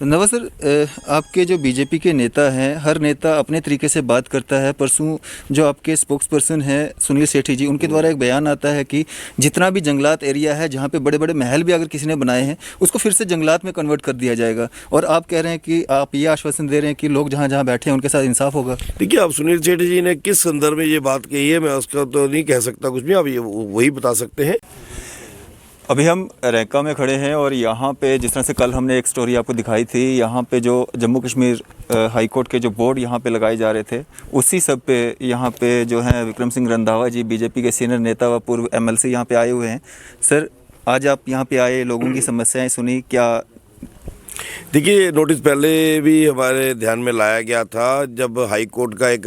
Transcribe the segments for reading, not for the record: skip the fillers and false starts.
नवा सर, आपके जो बीजेपी के नेता हैं, हर नेता अपने तरीके से बात करता है। परसों जो आपके स्पोक्स पर्सन हैं सुनील सेठी जी, उनके द्वारा एक बयान आता है कि जितना भी जंगलात एरिया है, जहाँ पे बड़े बड़े महल भी अगर किसी ने बनाए हैं, उसको फिर से जंगलात में कन्वर्ट कर दिया जाएगा। और आप कह रहे हैं कि आप ये आश्वासन दे रहे हैं कि लोग जहाँ जहाँ बैठे हैं उनके साथ इंसाफ होगा। देखिए, अब सुनील सेठी जी ने किस संदर्भ में ये बात कही है, मैं उसका तो नहीं कह सकता कुछ भी, आप ये वही बता सकते हैं। अभी हम रैंका में खड़े हैं और यहाँ पे जिस तरह से कल हमने एक स्टोरी आपको दिखाई थी, यहाँ पे जो जम्मू कश्मीर हाई कोर्ट के जो बोर्ड यहाँ पे लगाए जा रहे थे, उसी सब पे यहाँ पे जो है विक्रम सिंह रंधावा जी, बीजेपी के सीनियर नेता व पूर्व एमएलसी यहाँ पे आए हुए हैं। सर, आज आप यहाँ पे आए, लोगों की समस्याएं सुनी, क्या? देखिए, नोटिस पहले भी हमारे ध्यान में लाया गया था, जब हाई कोर्ट का एक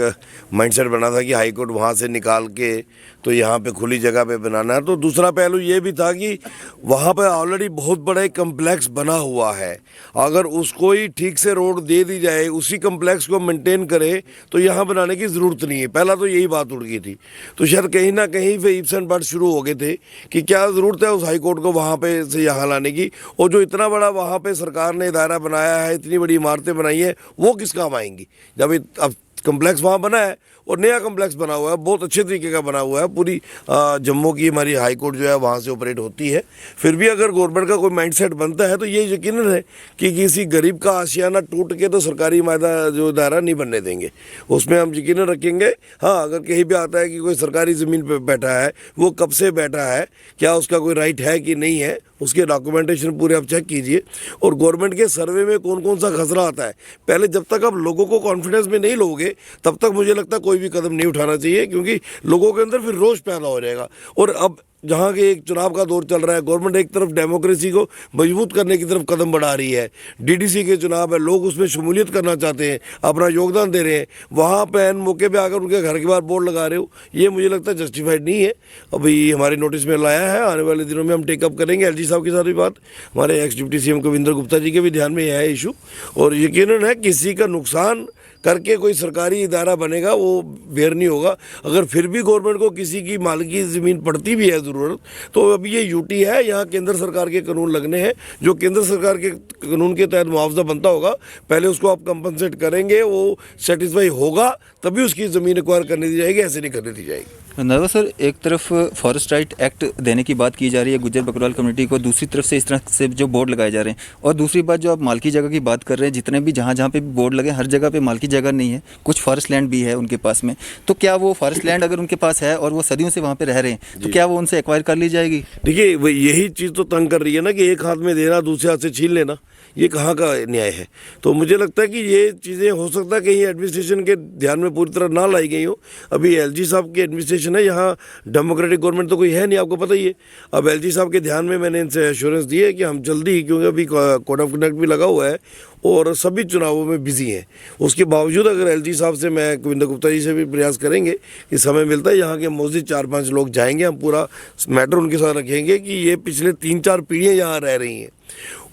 माइंडसेट बना था कि हाई कोर्ट वहाँ से निकाल के तो यहाँ पे खुली जगह पे बनाना है। तो दूसरा पहलू ये भी था कि वहाँ पे ऑलरेडी बहुत बड़ा एक कम्प्लेक्स बना हुआ है, अगर उसको ही ठीक से रोड दे दी जाए, उसी कम्प्लेक्स को मेंटेन करे, तो यहाँ बनाने की ज़रूरत नहीं है। पहला तो यही बात उड़ गई थी। तो शायद कहीं ना कहीं पे इप्स एंड बट्स शुरू हो गए थे कि क्या ज़रूरत है उस हाई कोर्ट को वहाँ पे से यहाँ लाने की, और जो इतना बड़ा वहाँ पे सरकार ने दायरा बनाया है, इतनी बड़ी इमारतें बनाई है, वो किस काम आएंगी जब अब कम्प्लेक्स वहाँ बना है और नया कम्प्लेक्स बना हुआ है, बहुत अच्छे तरीके का बना हुआ है। पूरी जम्मू की हमारी हाई कोर्ट जो है वहाँ से ऑपरेट होती है। फिर भी अगर गवर्नमेंट का कोई माइंडसेट बनता है तो ये यकीनन है कि किसी गरीब का आशियाना टूट के तो सरकारी मायदा जो दायरा नहीं बनने देंगे, उसमें हम यकीनन रखेंगे। हाँ, अगर कहीं भी आता है कि कोई सरकारी ज़मीन पर बैठा है, वो कब से बैठा है, क्या उसका कोई राइट है कि नहीं है, उसके डॉक्यूमेंटेशन पूरे आप चेक कीजिए। और गवर्नमेंट के सर्वे में कौन कौन सा खसरा आता है, पहले जब तक आप लोगों को कॉन्फिडेंस में नहीं लोगे, तब तक मुझे लगता है कोई भी कदम नहीं उठाना चाहिए, क्योंकि लोगों के अंदर फिर रोष पैदा हो जाएगा। और अब जहाँ के एक चुनाव का दौर चल रहा है, गवर्नमेंट एक तरफ डेमोक्रेसी को मजबूत करने की तरफ कदम बढ़ा रही है, डीडीसी के चुनाव है, लोग उसमें शमूलियत करना चाहते हैं, अपना योगदान दे रहे हैं, वहाँ पे एन मौके पे आकर उनके घर के बाहर बोर्ड लगा रहे हो, ये मुझे लगता है जस्टिफाइड नहीं है। अभी हमारे नोटिस में लाया है, आने वाले दिनों में हम टेकअप करेंगे एलजी साहब के साथ भी बात, हमारे ex deputy CM Kavinder Gupta ji के भी ध्यान में यह है इशू। और यकीनन है किसी का नुकसान करके कोई सरकारी इदारा बनेगा वो बेयर नहीं होगा। अगर फिर भी गवर्नमेंट को किसी की मालिकी ज़मीन पड़ती भी है ज़रूरत, तो अभी ये यूटी है, यहाँ केंद्र सरकार के कानून लगने हैं, जो केंद्र सरकार के कानून के तहत मुआवजा बनता होगा, पहले उसको आप कंपनसेट करेंगे, वो सेटिस्फाई होगा तभी उसकी ज़मीन एक्वायर करने दी जाएगी, ऐसे नहीं करने दी जाएगी। नवा सर, एक तरफ फॉरेस्ट राइट एक्ट देने की बात की जा रही है गुज्जर बकरवाल कम्युनिटी को, दूसरी तरफ से इस तरह से जो बोर्ड लगाए जा रहे हैं, और दूसरी बात जो आप मालकी जगह की बात कर रहे हैं, जितने भी जहाँ जहाँ पे भी बोर्ड लगे, हर जगह पे मालकी जगह नहीं है, कुछ फॉरेस्ट लैंड भी है उनके पास में। तो क्या वो फॉरेस्ट लैंड अगर उनके पास है और वो सदियों से वहाँ पे रह रहे हैं, तो क्या वो उनसे एक्वायर कर ली जाएगी? देखिए, यही चीज़ तो तंग कर रही है ना कि एक हाथ में देना, दूसरे हाथ से छीन लेना, ये कहाँ का न्याय है। तो मुझे लगता है कि ये चीज़ें हो सकता है कहीं एडमिनिस्ट्रेशन के ध्यान में पूरी तरह ना लाई गई हो। अभी एलजी साहब की एडमिनिस्ट्रेशन है, यहाँ डेमोक्रेटिक गवर्नमेंट तो कोई है नहीं, आपको पता ही है। अब एलजी साहब के ध्यान में मैंने इनसे एश्योरेंस दी है कि हम जल्दी, क्योंकि अभी कोड ऑफ कंडक्ट भी लगा हुआ है और सभी चुनावों में बिजी हैं, उसके बावजूद अगर एलजी साहब से, मैं कविंदर गुप्ता जी से भी प्रयास करेंगे कि समय मिलता है यहाँ के मौजूद 4-5 लोग जाएंगे, हम पूरा मैटर उनके साथ रखेंगे कि ये पिछले 3-4 पीढ़ियाँ यहाँ रह रही हैं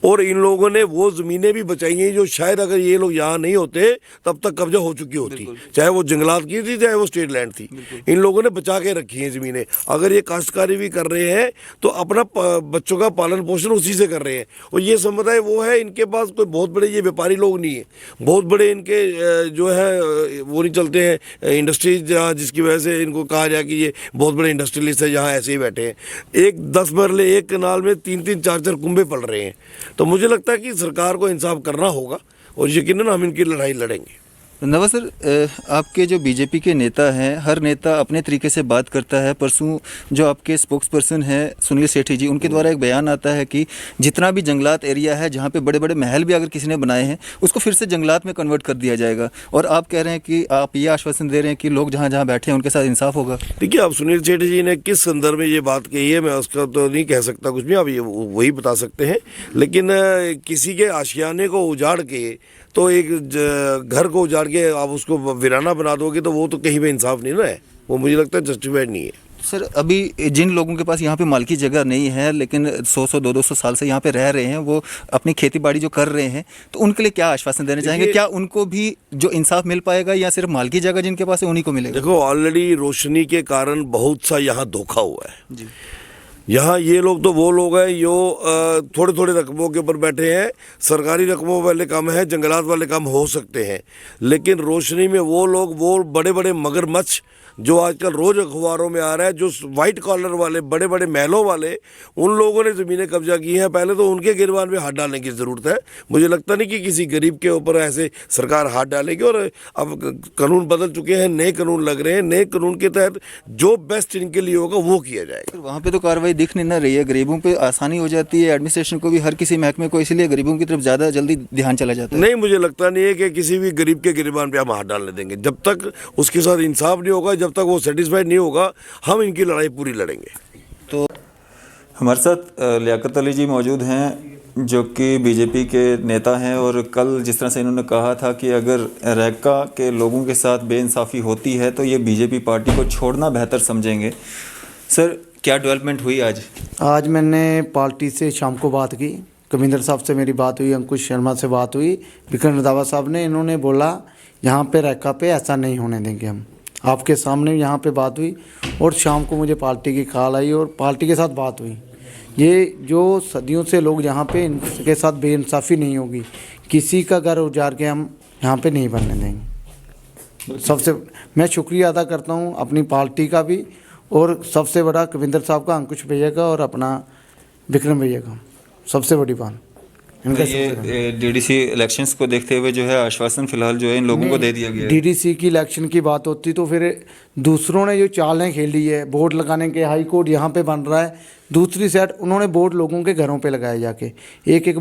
और इन लोगों ने वो ज़मीनें भी बचाई हैं जो शायद अगर ये लोग यहाँ नहीं होते तब तक कब्जा हो चुकी होती, चाहे वो जंगलात की थी, चाहे वो स्टेट लैंड थी। इन लोगों ने बचा के रखी हैं ज़मीनें। अगर ये काश्तकारी भी कर रहे हैं तो अपना बच्चों का पालन पोषण उसी से कर रहे हैं। और ये समुदाय वो है, इनके पास कोई बहुत बड़े ये व्यापारी लोग नहीं है, बहुत बड़े इनके जो है वो नहीं चलते हैं इंडस्ट्रीज, जहाँ जिसकी वजह से इनको कहा जाए कि ये बहुत बड़े इंडस्ट्रियलिस्ट है, जहाँ ऐसे ही बैठे हैं। एक 10 मरले एक कनाल में 3-3, 4-4 कुंभे पल रहे हैं। तो मुझे लगता है कि सरकार को इंसाफ करना होगा और यकीनन हम इनकी लड़ाई लड़ेंगे। नवा सर, आपके जो बीजेपी के नेता हैं, हर नेता अपने तरीके से बात करता है। परसों जो आपके स्पोक्स पर्सन हैं सुनील सेठी जी, उनके द्वारा एक बयान आता है कि जितना भी जंगलात एरिया है, जहाँ पे बड़े बड़े महल भी अगर किसी ने बनाए हैं, उसको फिर से जंगलात में कन्वर्ट कर दिया जाएगा। और आप कह रहे हैं कि आप ये आश्वासन दे रहे हैं कि लोग जहाँ जहाँ बैठे हैं उनके साथ इंसाफ होगा। देखिए, अब सुनील सेठी जी ने किस संदर्भ में ये बात कही है, मैं उसका तो नहीं कह सकता कुछ भी, आप ये वही बता सकते हैं। लेकिन किसी के आशियाने को उजाड़ के, तो एक घर को उजाड़ के आप उसको वीराना बना दोगे, तो वो तो कहीं पे इंसाफ नहीं ना है, वो मुझे लगता है जस्टिफाइड नहीं है। सर, अभी जिन लोगों के पास यहाँ पे मालकी जगह नहीं है लेकिन 100-100, 200-200 साल से यहाँ पे रह रहे हैं, वो अपनी खेती बाड़ी जो कर रहे हैं, तो उनके लिए क्या आश्वासन देना चाहेंगे? क्या उनको भी जो इंसाफ मिल पाएगा या सिर्फ मालकी जगह जिनके पास है उन्हीं को मिलेगा? देखो, ऑलरेडी रोशनी के कारण बहुत सा यहाँ धोखा हुआ है जी। यहाँ ये लोग तो वो लोग हैं जो थोड़े थोड़े रकमों के ऊपर बैठे हैं। सरकारी रकमों वाले काम है, जंगलात वाले काम हो सकते हैं, लेकिन रोशनी में वो लोग, वो बड़े बड़े मगरमच्छ जो आजकल रोज अखबारों में आ रहा है, जो वाइट कॉलर वाले बड़े बड़े महलों वाले, उन लोगों ने ज़मीनें कब्जा की हैं। पहले तो उनके गिरबान में हाथ डालने की ज़रूरत है। मुझे लगता नहीं कि किसी गरीब के ऊपर ऐसे सरकार हाथ डालेगी। और अब कानून बदल चुके हैं, नए कानून लग रहे हैं, नए कानून के तहत जो बेस्ट इनके लिए होगा वो किया जाएगा। वहाँ पे तो कार्रवाई दिख नहीं ना रही है, गरीबों पे आसानी हो जाती है, एडमिनिस्ट्रेशन को भी, हर किसी महकमे को, इसलिए गरीबों की तरफ ज़्यादा जल्दी ध्यान चला जाता है। नहीं, मुझे लगता नहीं है कि किसी भी गरीब के गिरबान पे हम हाथ डालने देंगे। जब तक उसके साथ इंसाफ नहीं होगा, जब तक वो सेटिस्फाइड नहीं होगा, हम इनकी लड़ाई पूरी लड़ेंगे। तो हमारे साथ लियाकत अली जी मौजूद हैं, जो कि बीजेपी के नेता हैं, और कल जिस तरह से इन्होंने कहा था कि अगर रैका के लोगों के साथ बेइंसाफ़ी होती है तो ये बीजेपी पार्टी को छोड़ना बेहतर समझेंगे। सर, क्या डेवलपमेंट हुई आज? आज मैंने पार्टी से शाम को बात की, कविंदर साहब से मेरी बात हुई, अंकुश शर्मा से बात हुई, विक्रम रंधावा साहब ने, इन्होंने बोला यहाँ पे रैका पे ऐसा नहीं होने देंगे हम। आपके सामने यहाँ पे बात हुई और शाम को मुझे पार्टी की कॉल आई और पार्टी के साथ बात हुई। ये जो सदियों से लोग यहाँ पे, इनके साथ बेइंसाफ़ी नहीं होगी, किसी का घर उजाड़ के हम यहाँ पे नहीं बनने देंगे। सबसे मैं शुक्रिया अदा करता हूँ अपनी पार्टी का भी, और सबसे बड़ा कविंदर साहब का, अंकुश भैया का और अपना विक्रम भैया का, सबसे बड़ी बात इनका। ये डीडीसी इलेक्शंस को देखते हुए जो है आश्वासन फिलहाल जो है इन लोगों को दे दिया गया है। डीडीसी की इलेक्शन की बात होती तो फिर दूसरों ने जो चालें खेली है, बोर्ड लगाने के, हाई कोर्ट यहाँ पे बन रहा है, दूसरी साइड उन्होंने बोर्ड लोगों के घरों पे लगाए जाके, एक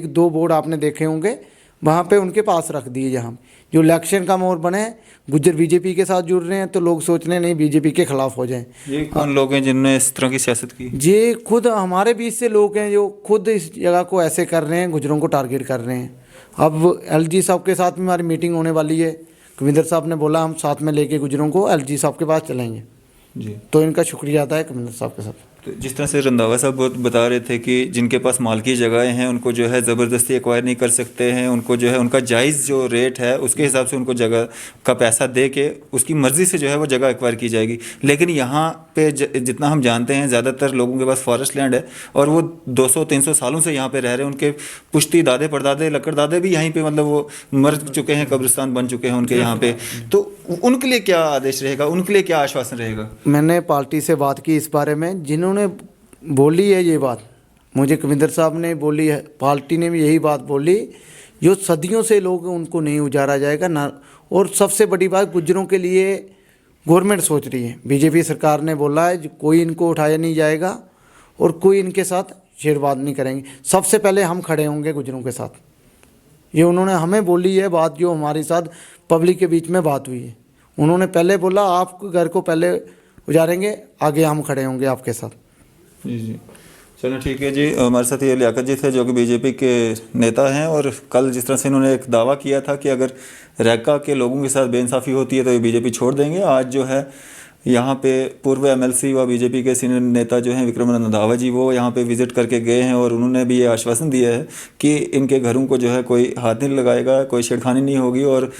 दो बोर्ड आपने देखे होंगे वहाँ पे उनके पास रख दिए। जहाँ जो इलेक्शन का मोड़ बने, गुज्जर बीजेपी के साथ जुड़ रहे हैं तो लोग सोच रहे हैं नहीं बीजेपी के खिलाफ हो जाएं। ये कौन लोग हैं जिनने इस तरह की सियासत की? ये खुद हमारे बीच से लोग हैं जो खुद इस जगह को ऐसे कर रहे हैं, गुजरों को टारगेट कर रहे हैं। अब एलजी साहब के साथ में हमारी मीटिंग होने वाली है। कविंदर साहब ने बोला हम साथ में लेके गुजरों को एलजी साहब के पास चलेंगे जी, तो इनका शुक्रिया अदा है कविंदर साहब के साथ। तो जिस तरह से रंधावा साहब बता रहे थे कि जिनके पास मालकी जगहें हैं उनको जो है ज़बरदस्ती एक्वायर नहीं कर सकते हैं, उनको जो है उनका जायज़ जो रेट है उसके हिसाब से उनको जगह का पैसा दे के उसकी मर्ज़ी से जो है वो जगह एक्वायर की जाएगी। लेकिन यहाँ पे जितना हम जानते हैं ज़्यादातर लोगों के पास फॉरेस्ट लैंड है और वो 200-300 सालों से यहाँ पे रह रहे हैं। उनके पुश्ती दादे परदादे लकड़दादे भी यहीं पे, मतलब वो मर चुके हैं, कब्रिस्तान बन चुके हैं उनके यहाँ पे। तो उनके लिए क्या आदेश रहेगा, उनके लिए क्या आश्वासन रहेगा? मैंने पार्टी से बात की इस बारे में, जिन्होंने बोली है ये बात मुझे कविंदर साहब ने बोली है, पार्टी ने भी यही बात बोली, जो सदियों से लोग उनको नहीं उजाड़ा जाएगा ना। और सबसे बड़ी बात, गुज्जरों के लिए गवर्नमेंट सोच रही है, बीजेपी सरकार ने बोला है कोई इनको उठाया नहीं जाएगा और कोई इनके साथ छेड़बाद नहीं करेंगे। सबसे पहले हम खड़े होंगे गुज्जरों के साथ, ये उन्होंने हमें बोली है बात, जो हमारे साथ पब्लिक के बीच में बात हुई है। उन्होंने पहले बोला आप घर को पहले उजाड़ेंगे, आगे हम खड़े होंगे आपके साथ। जी जी, चलो ठीक है जी। हमारे साथ ये लियाकत जी थे जो कि बीजेपी के नेता हैं, और कल जिस तरह से इन्होंने एक दावा किया था कि अगर रैका के लोगों के साथ बेइंसाफ़ी होती है तो ये बीजेपी छोड़ देंगे। आज जो है यहाँ पे पूर्व एमएलसी व बीजेपी के सीनियर नेता जो हैं विक्रम रंधावा जी, वो यहाँ पे विज़िट करके गए हैं और उन्होंने भी ये आश्वासन दिया है कि इनके घरों को जो है कोई हाथ नहीं लगाएगा, कोई छेड़खानी नहीं होगी, और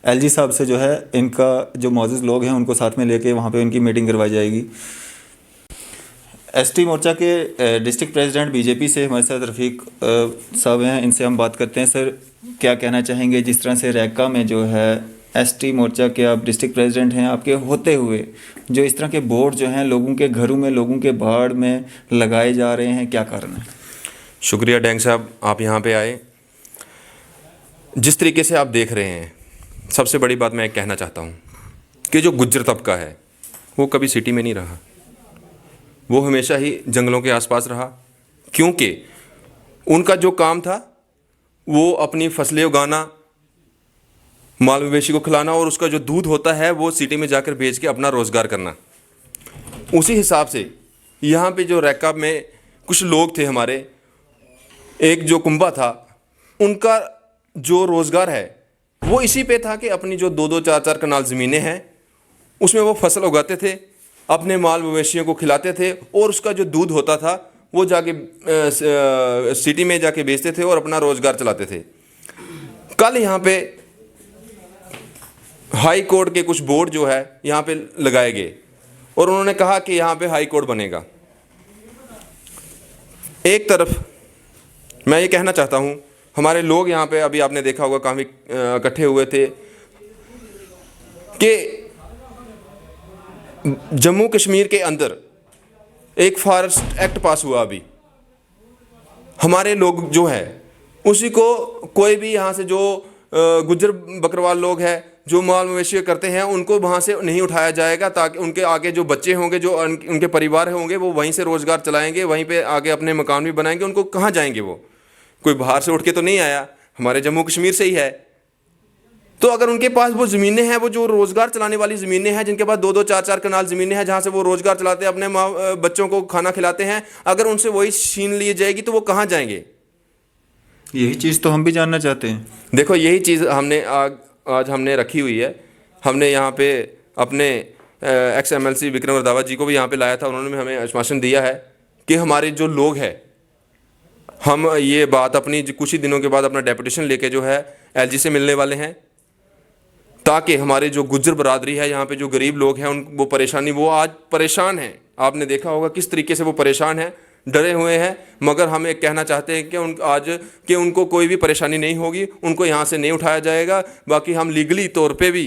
एलजी साहब से जो है इनका जो मौजूद लोग हैं उनको साथ में लेके वहाँ पे इनकी मीटिंग करवाई जाएगी। एसटी मोर्चा के डिस्ट्रिक्ट प्रेसिडेंट बीजेपी से हमारे साथ रफ़ीक साहब हैं, इनसे हम बात करते हैं। सर, क्या कहना चाहेंगे जिस तरह से रैका में जो है एसटी मोर्चा के आप डिस्ट्रिक्ट प्रेसिडेंट हैं, आपके होते हुए जो इस तरह के बोर्ड जो हैं लोगों के घरों में, लोगों के बाड़ में लगाए जा रहे हैं, क्या कारण है? शुक्रिया डैंग साहब, आप यहाँ पे आए। जिस तरीके से आप देख रहे हैं, सबसे बड़ी बात मैं कहना चाहता हूँ कि जो गुज्जर तबका है वो कभी सिटी में नहीं रहा, वो हमेशा ही जंगलों के आसपास रहा, क्योंकि उनका जो काम था वो अपनी फसलें उगाना, माल मवेशी को खिलाना, और उसका जो दूध होता है वो सिटी में जाकर बेच के अपना रोज़गार करना। उसी हिसाब से यहाँ पे जो रैका में कुछ लोग थे हमारे, एक जो कुंबा था, उनका जो रोज़गार है वो इसी पे था कि अपनी जो 2-2, 4-4 कनाल ज़मीनें हैं उसमें वो फसल उगाते थे, अपने माल मवेशियों को खिलाते थे, और उसका जो दूध होता था वो जाके सिटी में जाके बेचते थे और अपना रोज़गार चलाते थे। कल यहाँ पे हाई कोर्ट के कुछ बोर्ड जो है यहाँ पे लगाए गए और उन्होंने कहा कि यहाँ पे हाई कोर्ट बनेगा। एक तरफ मैं ये कहना चाहता हूँ, हमारे लोग यहाँ पे अभी आपने देखा होगा काफ़ी इकट्ठे हुए थे कि जम्मू कश्मीर के अंदर एक फॉरेस्ट एक्ट पास हुआ अभी। हमारे लोग जो है उसी को कोई भी यहाँ से जो गुज्जर बकरवाल लोग हैं जो माल मवेशी करते हैं उनको वहाँ से नहीं उठाया जाएगा, ताकि उनके आगे जो बच्चे होंगे, जो उनके परिवार होंगे, वो वहीं से रोज़गार चलाएंगे, वहीं पे आगे अपने मकान भी बनाएंगे। उनको कहाँ जाएंगे? वो कोई बाहर से उठ के तो नहीं आया, हमारे जम्मू कश्मीर से ही है। तो अगर उनके पास वो ज़मीनें हैं, वो जो रोज़गार चलाने वाली ज़मीनें हैं, जिनके पास 2-2 4-4 कनाल ज़मीनें हैं जहाँ से वो रोज़गार चलाते हैं, अपने माँ बच्चों को खाना खिलाते हैं, अगर उनसे वही छीन ली जाएगी तो वो कहाँ जाएंगे? यही चीज़ तो हम भी जानना चाहते हैं। देखो, यही चीज़ हमने आज हमने रखी हुई है। हमने यहाँ पे अपने एक्स MLC विक्रम रंधावा जी को भी यहाँ पे लाया था। उन्होंने भी हमें आश्वासन दिया है कि हमारे जो लोग हैं, हम ये बात अपनी कुछ ही दिनों के बाद अपना डेपुटेशन लेके जो है LG से मिलने वाले हैं, ताकि हमारे जो गुज्जर बरादरी है, यहाँ पे जो गरीब लोग हैं, उन वो परेशानी, वो आज परेशान हैं। आपने देखा होगा किस तरीके से वो परेशान हैं, डरे हुए हैं। मगर हम एक कहना चाहते हैं कि उनको कोई भी परेशानी नहीं होगी, उनको यहाँ से नहीं उठाया जाएगा। बाकी हम लीगली तौर पे भी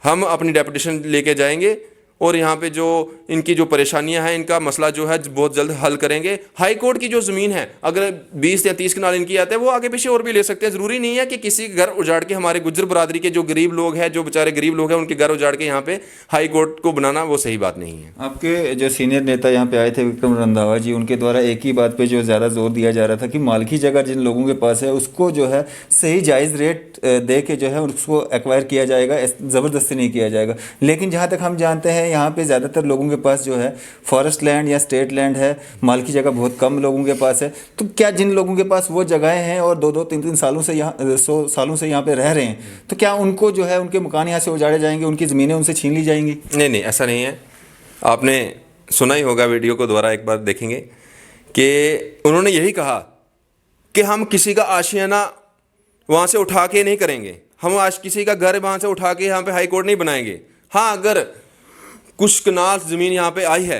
हम अपनी डेपुटेशन लेके जाएंगे और यहाँ पे जो इनकी जो परेशानियां हैं, इनका मसला जो है बहुत जल्द हल करेंगे। हाई कोर्ट की जो ज़मीन है, अगर 20 या 30 कनाल इनकी आते हैं, वो आगे पीछे और भी ले सकते हैं। ज़रूरी नहीं है कि किसी घर उजाड़ के, हमारे गुज्जर बरादरी के जो गरीब लोग हैं, जो बेचारे गरीब लोग हैं, उनके घर उजाड़ के यहाँ पे हाई कोर्ट को बनाना वो सही बात नहीं है। आपके जो सीनियर नेता यहाँ पे आए थे विक्रम रंधावा जी, उनके द्वारा एक ही बात पे जो ज़्यादा जोर दिया जा रहा था कि मालकी जगह जिन लोगों के पास है उसको जो है सही जायज़ रेट दे के जो है उसको एक्वायर किया जाएगा, ज़बरदस्ती नहीं किया जाएगा। लेकिन जहाँ तक हम जानते हैं, यहाँ पे ज़्यादातर लोगों के पास जो है फॉरेस्ट लैंड या स्टेट लैंड है, मालकी जगह बहुत कम लोगों के पास है। तो क्या जिन लोगों के पास वो जगहें हैं और 2-2 3-3 सालों से यहाँ 100 सालों से यहाँ पे रह रहे हैं, तो क्या उनको जो है उनके मकान यहाँ से उजाड़े जाएंगे, उनकी ज़मीनें उनसे छीन ली जाएंगी? नहीं नहीं, ऐसा नहीं है। आपने सुना ही होगा, वीडियो को दोबारा एक बार देखेंगे कि उन्होंने यही कहा कि हम किसी का आशियाना वहाँ से उठा के नहीं करेंगे, हम आज किसी का घर वहाँ से उठा के यहाँ पे हाई कोर्ट नहीं बनाएंगे। हाँ, अगर कुछ कनाल ज़मीन यहाँ पे आई है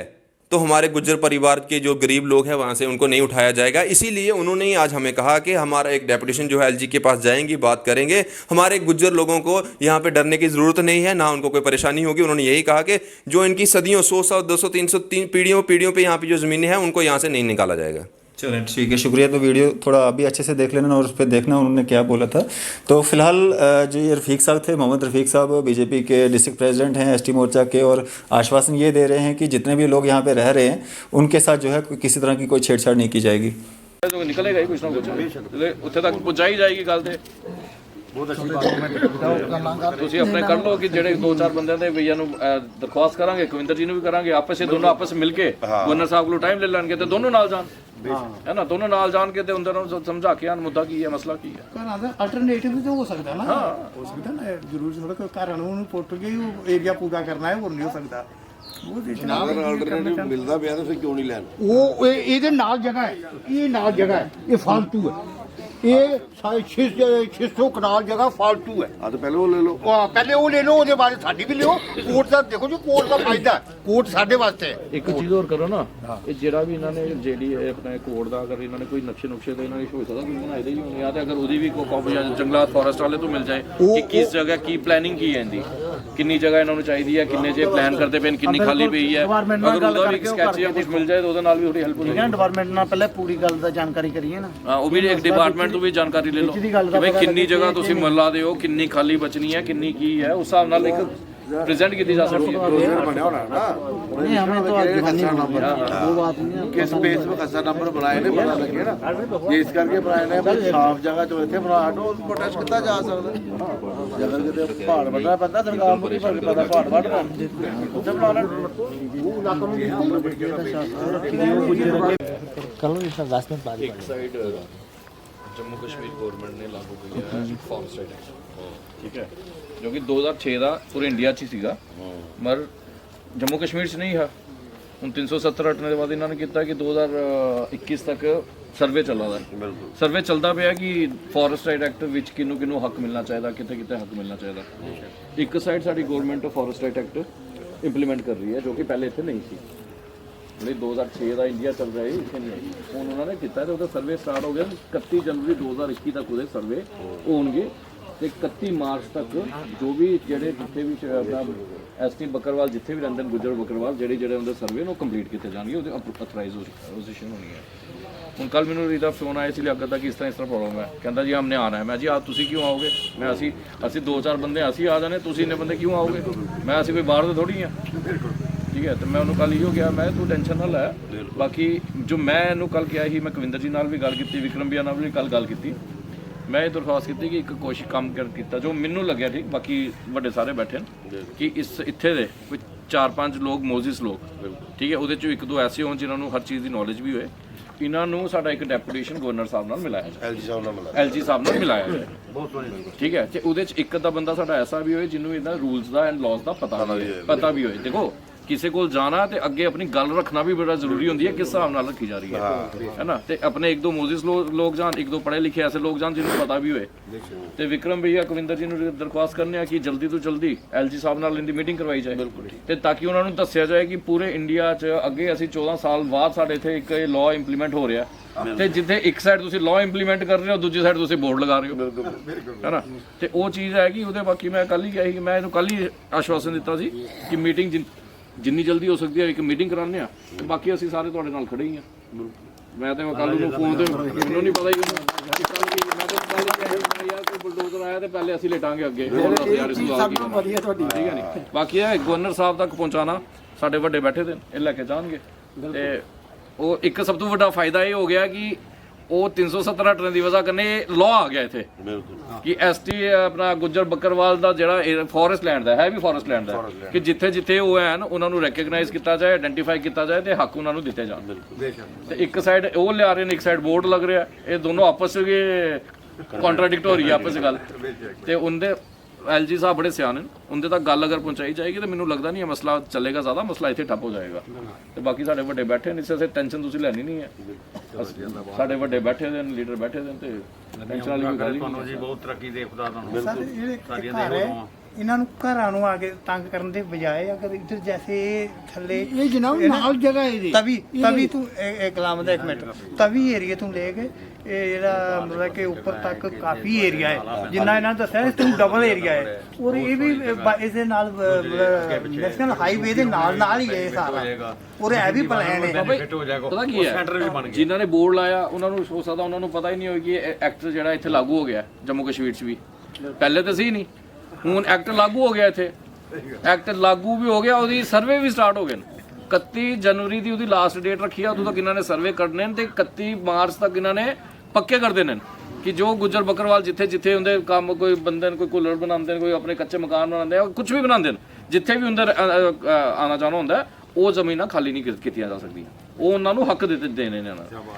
तो हमारे गुज्जर परिवार के जो गरीब लोग हैं वहाँ से उनको नहीं उठाया जाएगा। इसीलिए उन्होंने ही आज हमें कहा कि हमारा एक डेपुटेशन जो है LG के पास जाएंगी, बात करेंगे। हमारे गुज्जर लोगों को यहाँ पे डरने की ज़रूरत नहीं है, ना उनको कोई परेशानी होगी। उन्होंने यही कहा कि जो इनकी सदियों 100 200 300 पीढ़ियों पे यहाँ पे जो ज़मीनें हैं उनको यहाँ से नहीं निकाला जाएगा। चलें, ठीक है, शुक्रिया। तो वीडियो थोड़ा अभी अच्छे से देख लेना और उस पर देखना उन्होंने क्या बोला था। तो फिलहाल जो ये रफ़ीक साहब थे, मोहम्मद रफ़ीक साहब बीजेपी के डिस्ट्रिक्ट प्रेसिडेंट हैं ST मोर्चा के, और आश्वासन ये दे रहे हैं कि जितने भी लोग यहाँ पे रह रहे हैं उनके साथ जो है किसी तरह की कोई छेड़छाड़ नहीं की जाएगी। तो निकलेगा ही कुछ ना कुछ, उत्थे तक पहुंचाई जाएगी गल ते। ਤੁਸੀਂ ਆਪਣੇ ਕਰ ਲਓ ਕਿ ਜਿਹੜੇ 2-4 ਬੰਦਿਆਂ ਦੇ ਭਈਆ ਨੂੰ ਦਰਖਾਸਤ ਕਰਾਂਗੇ, ਕਵਿੰਦਰ ਜੀ ਨੂੰ ਵੀ ਕਰਾਂਗੇ, ਆਪਸ ਵਿੱਚ ਦੋਨੋਂ ਆਪਸ ਮਿਲ ਕੇ ਗਵਰਨਰ ਸਾਹਿਬ ਕੋਲ ਟਾਈਮ ਲੈ ਲੈਣਗੇ ਤੇ ਦੋਨੋਂ ਨਾਲ ਜਾਣ, ਹੈ ਨਾ, ਦੋਨੋਂ ਨਾਲ ਜਾਣ ਕੇ ਤੇ ਉਹਨਾਂ ਨੂੰ ਸਮਝਾ ਕੇ ਆਣ ਮੁੱਦਾ ਕੀ ਹੈ, ਮਸਲਾ ਕੀ ਹੈ। ਘਰਾਂ ਦਾ ਅਲਟਰਨੇਟਿਵ ਵੀ ਤਾਂ ਹੋ ਸਕਦਾ ਨਾ, ਹੋ ਸਕਦਾ ਨਾ, ਜ਼ਰੂਰ ਥੋੜਾ ਕੋਈ ਘਰਾਂ ਨੂੰ ਪੁੱਟ ਕੇ ਏਰੀਆ ਪੂਰਾ ਕਰਨਾ ਹੈ, ਹੋਰ ਨਹੀਂ ਹੋ ਸਕਦਾ। अगर अल्टरनेटिव मिलता भी है तो फिर क्यों नहीं लेना? ਉਹ ਇਹਦੇ ਨਾਲ ਜਗ੍ਹਾ ਹੈ, ਇਹ ਨਾਲ ਜਗ੍ਹਾ ਹੈ, ਇਹ ਫालतू है, ਇਹ 600 ਕਨਾਲ ਜਗ੍ਹਾ ਫालतू है। हाँ तो पहले वो ले लो। ਪਹਿਲੇ ਉਹ ਲੈ ਲਓ, ਉਹਦੇ ਬਾਅਦ ਸਾਡੀ ਵੀ ਲਿਓ। ਕੋਰਟ ਦਾ ਦੇਖੋ ਜੀ, ਕੋਰਟ ਦਾ ਫਾਇਦਾ, ਕੋਰਟ ਸਾਡੇ ਵਾਸਤੇ ਹੈ। ਇੱਕ ਚੀਜ਼ ਹੋਰ ਕਰੋ ਨਾ, ਇਹ ਜਿਹੜਾ ਵੀ ਇਹਨਾਂ ਨੇ ਜਿਹੜੀ ਆਪਣੇ ਕੋਡ ਦਾ ਅਗਰ ਇਹਨਾਂ ਨੇ ਕੋਈ ਨਕਸ਼ੇ ਤਾਂ ਇਹਨਾਂ ਨੇ ਹੋ ਸਕਦਾ ਕਿ ਬਣਾਏ ਦੇ ਹੀ ਹੋਣੇ ਆ, ਤੇ ਅਗਰ ਉਹਦੀ ਵੀ ਕੋਈ ਕਾਪੀ ਜੰਗਲਾਤ ਫੋਰੈਸਟ ਵਾਲੇ ਤੋਂ ਮਿਲ ਜਾਏ ਕਿ ਕਿਸ ਜਗ੍ਹਾ ਕੀ ਪਲੈਨਿੰਗ ਕੀ ਹੈ ਇਹਦੀ, ਕਿੰਨੀ ਜਗ੍ਹਾ ਇਹਨਾਂ ਨੂੰ ਚਾਹੀਦੀ ਹੈ, ਕਿੰਨੇ ਜੇ ਪਲਾਨ ਕਰਦੇ ਪਏ, ਕਿੰਨੀ ਖਾਲੀ ਪਈ ਹੈ, ਅਗਰ ਉਹਦਾ ਵੀ ਸਕੈਚ ਜਾਂ ਕੁਝ ਮਿਲ ਜਾਏ ਤਾਂ ਉਹਦੇ ਨਾਲ ਵੀ ਥੋੜੀ ਹੈਲਪ ਹੋ ਜਾਏਗੀ। ਡਿਪਾਰਟਮੈਂਟ ਨਾਲ ਪਹਿਲੇ ਪੂਰੀ ਗੱਲ ਦਾ ਜਾਣਕਾਰੀ ਕਰੀਏ ਨਾ। ਹਾਂ, ਉਹ ਵੀ ਇੱਕ ਡਿਪਾਰਟਮੈਂਟ ਤੋਂ ਵੀ ਜਾਣਕਾਰੀ ਲੈ ਲਓ ਕਿ ਬਈ ਕਿੰਨੀ ਜਗ੍ਹਾ ਤੁਸੀਂ ਮੱਲਾ ਦਿਓ, ਕਿੰਨੀ ਖਾਲੀ ਬਚਣੀ ਹੈ, ਕਿੰਨੀ ਕੀ ਹੈ, ਉਸ ਹਿਸਾਬ ਨਾਲ ਇੱਕ प्रेजेंट की जा सकती है। नहीं, हमें तो आज दिखानी पड़ेगी, वो बात नहीं है। किस बेस पे खसा नंबर बनाए ने पता लगे ना, ये इस करके बनाए ने भाई साफ जगह जो इथे बना हटो, प्रोटेस्ट कितना जा सकदा जगह किते पहाड़ बड़ा पता सरकार को भी पता पहाड़ बढ़ना उसे बनाना वो इलाका में कल इतना 10 मिनट बाद एक साइड जम्मू कश्मीर गवर्नमेंट ने लागू किया है फॉरेस्ट एक्ट, ठीक है, जो कि 2006 ਦਾ ਪੂਰੇ ਇੰਡੀਆ 'ਚ ਹੀ ਸੀਗਾ, ਮਰ ਜੰਮੂ ਕਸ਼ਮੀਰ 'ਚ ਨਹੀਂ ਹੈ। ਹੁਣ 370 ਹਟਣੇ ਦੇ ਬਾਅਦ ਇਹਨਾਂ ਨੇ ਕੀਤਾ ਕਿ 2021 ਤੱਕ ਸਰਵੇ ਚੱਲਦਾ ਹੈ, ਸਰਵੇ ਚੱਲਦਾ ਪਿਆ ਕਿ ਫੋਰੈਸਟ ਰਾਈਟ ਐਕਟ ਵਿੱਚ ਕਿਹਨੂੰ ਕਿਹਨੂੰ ਹੱਕ ਮਿਲਣਾ ਚਾਹੀਦਾ, ਕਿਤੇ ਕਿਤੇ ਹੱਕ ਮਿਲਣਾ ਚਾਹੀਦਾ। ਇੱਕ ਸਾਈਡ ਸਾਡੀ government forest right act implement ਕਰ ਰਹੀ ਹੈ, ਜੋ ਕਿ ਪਹਿਲੇ ਇੱਥੇ ਨਹੀਂ ਸੀ। ਨਹੀਂ 2006 ਦਾ ਇੰਡੀਆ ਚੱਲ ਰਿਹਾ ਹੈ ਇੱਥੇ ਨਹੀਂ ਹੈ ਹੁਣ ਉਹਨਾਂ ਨੇ ਕੀਤਾ ਤੇ ਉਹਦਾ ਸਰਵੇ ਸਟਾਰਟ ਹੋ ਗਿਆ 31 ਜਨਵਰੀ 2021 ਤੱਕ ਉਹਦੇ ਸਰਵੇ ਹੋਣਗੇ ਤੇ 31 ਮਾਰਚ ਤੱਕ ਜੋ ਵੀ ਜਿਹੜੇ ਜਿੱਥੇ ਵੀ ਆਪਣਾ ਐਸਟੀ ਬੱਕਰਵਾਲ ਜਿੱਥੇ ਵੀ ਰਹਿੰਦੇ ਨੇ ਗੁੱਜਰ ਬੱਕਰਵਾਲ ਜਿਹੜੇ ਉਹਦੇ ਸਰਵੇ ਨੂੰ ਕੰਪਲੀਟ ਕੀਤੇ ਜਾਣਗੇ ਉਹਦੇ ਅਥੋਰਾਈਜ਼ੇਸ਼ਨ ਹੋਣੀ ਹੈ। ਹੁਣ ਕੱਲ ਮੈਨੂੰ ਰੀਦਾ ਫੋਨ ਆਇਆ ਸੀ ਲਿਆਕਤ ਦਾ ਕਿ ਇਸ ਤਰ੍ਹਾਂ ਪ੍ਰੋਬਲਮ ਹੈ ਕਹਿੰਦਾ ਜੀ ਹਮਨੇ ਆਣਾ ਹੈ ਮੈਂ ਜੀ ਆ ਤੁਸੀਂ ਕਿਉਂ ਆਓਗੇ ਮੈਂ ਅਸੀਂ 2-4 ਬੰਦੇ ਅਸੀਂ ਆ ਜਾਣੇ ਤੁਸੀਂ ਇੰਨੇ ਬੰਦੇ ਕਿਉਂ ਆਓਗੇ ਮੈਂ ਅਸੀਂ ਕੋਈ ਬਾਹਰ ਦੇ ਥੋੜੀ ਆ ਠੀਕ ਹੈ ਤੇ ਮੈਂ ਉਹਨੂੰ ਕੱਲ ਇਹੋ ਕਿਹਾ ਮੈਂ ਤੂੰ ਟੈਨਸ਼ਨ ਨਾ ਲੈ ਬਾਕੀ ਜੋ ਮੈਂ ਇਹਨੂੰ ਕੱਲ ਕਿਹਾ ਸੀ ਮੈਂ ਕਵਿੰਦਰ ਜੀ ਨਾਲ ਵੀ ਗੱਲ ਕੀਤੀ ਵਿਕਰਮ ਵੀਰ ਨਾਲ ਵੀ ਕੱਲ ਗੱਲ ਕੀਤੀ ਮੈਂ ਇਹ ਦਰਖਾਸਤ ਕੀਤੀ ਕਿ ਇੱਕ ਕੋਸ਼ਿਸ਼ ਕੰਮ ਕੀਤਾ ਜੋ ਮੈਨੂੰ ਲੱਗਿਆ ਠੀਕ ਬਾਕੀ ਵੱਡੇ ਸਾਰੇ ਬੈਠੇ ਨੇ ਕਿ ਇੱਥੇ ਦੇ ਕੋਈ 4-5 ਲੋਕ ਮੋਜ਼ਿਸ ਲੋਕ ਠੀਕ ਹੈ ਉਹਦੇ ਚੋਂ 1-2 ਐਸੇ ਹੋਣ ਜਿਨ੍ਹਾਂ ਨੂੰ ਹਰ ਚੀਜ਼ ਦੀ ਨੌਲੇਜ ਵੀ ਹੋਏ ਇਹਨਾਂ ਨੂੰ ਸਾਡਾ ਇੱਕ ਡੈਪੂਟੇਸ਼ਨ ਗਵਰਨਰ ਸਾਹਿਬ ਨਾਲ ਮਿਲਾਇਆ ਜਾਏ ਐਲਜੀ ਸਾਹਿਬ ਨਾਲ ਮਿਲਾਇਆ ਜਾਏ ਠੀਕ ਹੈ ਤੇ ਉਹਦੇ ਚ ਇੱਕ ਅੱਧਾ ਬੰਦਾ ਸਾਡਾ ਐਸਾ ਵੀ ਹੋਏ ਜਿਹਨੂੰ ਇਹਦਾ ਰੂਲਸ ਦਾ ਐਂਡ ਲਾਜ਼ ਦਾ ਪਤਾ ਵੀ ਹੋਏ ਦੇਖੋ ਕਿਸੇ ਕੋਲ ਜਾਣਾ ਤੇ ਅੱਗੇ ਆਪਣੀ ਗੱਲ ਰੱਖਣਾ ਵੀ ਬੜਾ ਜ਼ਰੂਰੀ ਹੁੰਦੀ ਹੈ ਕਿਸ ਹਿਸਾਬ ਨਾਲ ਰੱਖੀ ਜਾ ਰਹੀ ਹੈ ਨਾ ਤੇ ਆਪਣੇ 1-2 ਮੋਜ਼ਿਸ ਲੋਕ ਜਾਣ 1-2 ਪੜ੍ਹੇ ਲਿਖੇ ਐਸੇ ਲੋਕ ਜਾਣ ਜਿਹਨੂੰ ਪਤਾ ਵੀ ਹੋਏ ਤੇ ਵਿਕਰਮ ਭਈਆ ਕਵਿੰਦਰ ਜੀ ਨੂੰ ਦਰਖਾਸਤ ਕਰਨੇ ਆ ਕਿ ਜਲਦੀ ਤੋਂ ਜਲਦੀ ਐਲਜੀ ਸਾਹਿਬ ਨਾਲ ਇਹਦੀ ਮੀਟਿੰਗ ਕਰਵਾਈ ਜਾਏ ਤੇ ਤਾਂ ਕਿ ਉਹਨਾਂ ਨੂੰ ਦੱਸਿਆ ਜਾਏ ਕਿ ਪੂਰੇ ਇੰਡੀਆ 'ਚ ਅੱਗੇ ਅਸੀਂ 14 ਸਾਲ ਬਾਅਦ ਸਾਡੇ ਇੱਥੇ ਇੱਕ ਲਾਅ ਇੰਪਲੀਮੈਂਟ ਹੋ ਰਿਹਾ ਤੇ ਜਿੱਥੇ ਇੱਕ ਸਾਈਡ ਤੁਸੀਂ ਲਾਅ ਇੰਪਲੀਮੈਂਟ ਕਰ ਰਹੇ ਹੋ ਦੂਜੀ ਸਾਈਡ ਤੁਸੀਂ ਬੋਰਡ ਲਗਾ ਰਹੇ ਹੋ ਹੈ ਨਾ ਤੇ ਉਹ ਚੀਜ਼ ਹੈਗੀ ਉਹਦੇ ਬਾਕੀ ਮੈਂ ਕੱਲ ਹੀ ਕਿਹਾ ਸੀ ਕਿ ਮੈਂ ਇਹਨੂੰ ਕੱਲ ਹੀ ਆਸ਼ਵਾਸਨ ਦਿੱਤਾ ਸੀ ਕਿ ਮੀਟਿੰਗ ਜਿੰਨੀ ਜਲਦੀ ਹੋ ਸਕਦੀ ਹੈ ਇੱਕ ਮੀਟਿੰਗ ਕਰਾਉਂਦੇ ਆ ਤੇ ਬਾਕੀ ਅਸੀਂ ਸਾਰੇ ਤੁਹਾਡੇ ਨਾਲ ਖੜੇ ਹੀ ਆ ਮੈਂ ਤੇ ਕੱਲ ਨੂੰ ਫੋਨ ਤੇ ਮੈਨੂੰ ਨਹੀਂ ਪਤਾ ਕਿ ਕੱਲ ਕੀ ਮੈਂ ਤਾਂ ਕੱਲ ਹੀ ਕਿਹਾ ਯਾਰ ਕੋਈ ਬੁਲਡੋਜ਼ਰ ਆਇਆ ਤੇ ਪਹਿਲੇ ਅਸੀਂ ਲੇਟਾਂਗੇ ਅੱਗੇ ਯਾਰ ਇਸ ਵਾਰ ਕੀ ਵਧੀਆ ਤੁਹਾਡੀ ਠੀਕ ਹੈ ਨਹੀਂ ਬਾਕੀ ਇਹ ਗਵਰਨਰ ਸਾਹਿਬ ਤੱਕ ਪਹੁੰਚਾਣਾ ਸਾਡੇ ਵੱਡੇ ਬੈਠੇ ਦੇ ਇਹ ਲੈ ਕੇ ਜਾਣਗੇ ਤੇ ਉਹ ਇੱਕ ਸਭ ਤੋਂ ਵੱਡਾ ਫਾਇਦਾ ਇਹ ਹੋ ਗਿਆ ਕਿ ਉਹ 317 ਟਰਨ ਦੀ ਵਜ੍ਹਾ ਕਰਨੇ ਲਾਅ ਆ ਗਿਆ ਇੱਥੇ ਕਿ ਐਸਟੀ ਆਪਣਾ ਗੁੱਜਰ ਬੱਕਰਵਾਲ ਦਾ ਜਿਹੜਾ ਫੋਰੈਸਟ ਲੈਂਡ ਦਾ ਹੈ ਵੀ ਫੋਰੈਸਟ ਲੈਂਡ ਦਾ ਕਿ ਜਿੱਥੇ ਜਿੱਥੇ ਉਹ ਹਨ ਉਹਨਾਂ ਨੂੰ ਰੈਕਗਨਾਈਜ਼ ਕੀਤਾ ਜਾਏ ਆਇਡੈਂਟੀਫਾਈ ਕੀਤਾ ਜਾਏ ਤੇ ਹੱਕ ਉਹਨਾਂ ਨੂੰ ਦਿੱਤੇ ਜਾਣ ਤੇ ਇੱਕ ਸਾਈਡ ਉਹ ਲਿਆ ਰਹੇ ਨੇ ਇੱਕ ਸਾਈਡ ਬੋਰਡ ਲੱਗ ਰਿਹਾ ਇਹ ਦੋਨੋਂ ਆਪਸ ਵਿੱਚ ਕੰਟਰਾਡਿਕਟ ਹੋ ਰਹੀ ਹੈ ਆਪਸ ਵਿੱਚ ਗੱਲ ਤੇ ਉਹਦੇ ਐਲਜੀ ਸਾਹਿਬ ਬੜੇ ਸਿਆਣੇ ਨੇ ਉਹਦੇ ਤੱਕ ਗੱਲ ਅਗਰ ਪਹੁੰਚਾਈ ਜਾਏਗੀ ਤਾਂ ਮੈਨੂੰ ਲੱਗਦਾ ਨਹੀਂ ਇਹ ਮਸਲਾ ਚੱਲੇਗਾ ਜ਼ਿਆਦਾ ਮਸਲਾ ਇੱਥੇ ਠੱਪ ਹੋ ਜਾਏਗਾ ਤੇ ਬਾਕੀ ਸਾਡੇ ਵੱਡੇ ਬੈਠੇ ਨੇ ਇਸੇ ਟੈਨਸ਼ਨ ਤੁਸੀਂ ਲੈਣੀ ਨਹੀਂ ਹੈ ਸਾਡੇ ਵੱਡੇ ਬੈਠੇ ਦੇ ਲੀਡਰ ਬੈਠੇ ਦੇ ਤੇ ਟੈਨਸ਼ਨ ਵਾਲੀ ਕੋਈ ਗੱਲ ਹੀ ਨਹੀਂ ਜੀ ਬਹੁਤ ਤਰੱਕੀ ਦੇ ਖੁਦਾ ਤੁਹਾਨੂੰ ਸਰ ਜਿਹੜੇ ਘਰ ਹੈ ਇਹਨਾਂ ਨੂੰ ਘਰਾਂ ਨੂੰ ਆ ਕੇ ਤੰਗ ਕਰਨ ਦੇ ਬਜਾਏ ਅਗਰ ਇੱਧਰ ਜੈਸੇ ਥੱਲੇ ਇਹ ਜਨਾਬ ਨਾਲ ਜਗ੍ਹਾ ਇਹਦੀ ਤਵੀ ਤੂੰ ਇੱਕ ਕਲਾਮ ਦਾ 1 ਮਿੰਟ ਤਵੀ ਏਰੀਆ ਤੋਂ ਲੈ ਕੇ ਇਹ ਜਿਹੜਾ ਮਤਲਬ ਕਿ ਉੱਪਰ ਤੱਕ ਕਾਫੀ ਏਰੀਆ ਹੈ ਜਿੰਨਾ ਇਹਨਾਂ ਨੇ ਦੱਸਿਆ ਇਸ ਤੋਂ ਡਬਲ ਏਰੀਆ ਹੈ ਔਰ ਇਹ ਵੀ ਇਸ ਦੇ ਨਾਲ ਨੈਸ਼ਨਲ ਹਾਈਵੇ ਦੇ ਨਾਲ ਹੀ ਹੈ ਸਾਰਾ ਔਰ ਇਹ ਵੀ ਪਲਾਨ ਹੈ ਪਤਾ ਕੀ ਹੈ ਜਿਨ੍ਹਾਂ ਨੇ ਬੋਰਡ ਲਾਇਆ ਉਹਨਾਂ ਨੂੰ ਹੋ ਸਕਦਾ ਉਹਨਾਂ ਨੂੰ ਪਤਾ ਹੀ ਨਹੀਂ ਹੋਇਆ ਕਿ ਇਹ ਐਕਟ ਜਿਹੜਾ ਇੱਥੇ ਲਾਗੂ ਹੋ ਗਿਆ ਜੰਮੂ ਕਸ਼ਮੀਰ 'ਚ ਵੀ ਪਹਿਲੇ ਤਾਂ ਸੀ ਨਹੀਂ ਹੁਣ ਐਕਟ ਲਾਗੂ ਹੋ ਗਿਆ ਇੱਥੇ ਐਕਟ ਲਾਗੂ ਵੀ ਹੋ ਗਿਆ ਉਹਦੀ ਸਰਵੇ ਵੀ ਸਟਾਰਟ ਹੋ ਗਏ ਨੇ 31 ਜਨਵਰੀ ਦੀ ਉਹਦੀ ਲਾਸਟ ਡੇਟ ਰੱਖੀ ਆ ਉਦੋਂ ਤੱਕ ਇਹਨਾਂ ਨੇ ਸਰਵੇ ਕਰਨੇ ਨੇ ਤੇ 31 ਮਾਰਚ ਤੱਕ ਇਹਨਾਂ ਨੇ ਪੱਕੇ ਕਰ ਦੇਣੇ ਨੇ ਕਿ ਜੋ ਗੁੱਜਰ ਬੱਕਰਵਾਲ ਜਿੱਥੇ ਜਿੱਥੇ ਹੁੰਦੇ ਕੰਮ ਕੋਈ ਬੰਦੇ ਨੇ ਕੋਈ ਕੂਲਰ ਬਣਾਉਂਦੇ ਨੇ ਕੋਈ ਆਪਣੇ ਕੱਚੇ ਮਕਾਨ ਬਣਾਉਂਦੇ ਆ ਕੁਝ ਵੀ ਬਣਾਉਂਦੇ ਨੇ ਜਿੱਥੇ ਵੀ ਅੰਦਰ ਆਣਾ ਜਾਣਾ ਹੁੰਦਾ ਉਹ ਜ਼ਮੀਨਾਂ ਖਾਲੀ ਨਹੀਂ ਕੀਤੀਆਂ ਜਾ ਸਕਦੀਆਂ ਉਹ ਉਹਨਾਂ ਨੂੰ ਹੱਕ ਦੇਣੇ ਨੇ